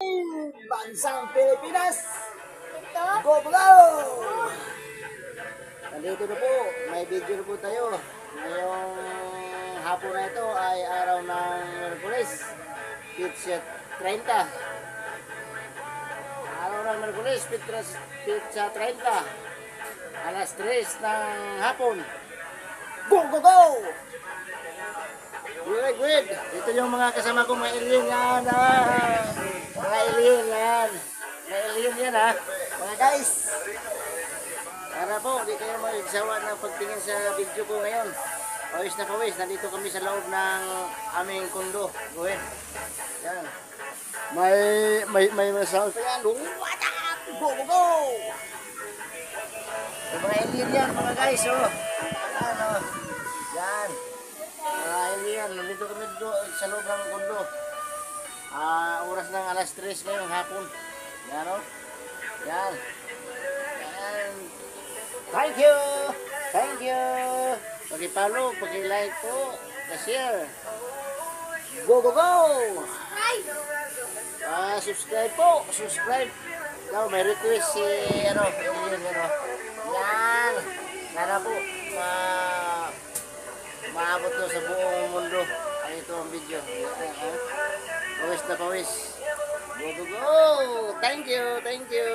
Bansang Pilipinas! Ito? Go, go! Nandito na po, may video na po tayo. Ngayong hapon na ito ay araw ng Merkulis, Pizza 30. Araw ng Merkulis, Pizza 30. Alas 3 ng hapon. Go, go, go! Good. Ito yung mga kasama kong mga alien yan. Mga alien yan. Mga alien yan ha. Mga guys. Para po, hindi kayo magsawa ng pagtingin sa video ko ngayon. Pawis na pawis. Nandito kami sa loob ng aming kondo. Go ahead. Yan. May sound pa yan. What up? Go, go, go! Yung mga alien yan mga guys. Oh. Yan oh. Yan. Alien, nandito kami sa loob ng kondo. Oras ng alas 3 ngayong hapon. Yan o. Yan. Yan. Thank you! Thank you! Pag-follow, pag-like po, pa-share. Go, go, go! Subscribe po, subscribe. Now, may request si, alien, Yan. Sana po, maabot to sa buong mundo. Ay, ito ang video. Pawis na pawis. Go, go, go! Thank you, thank you!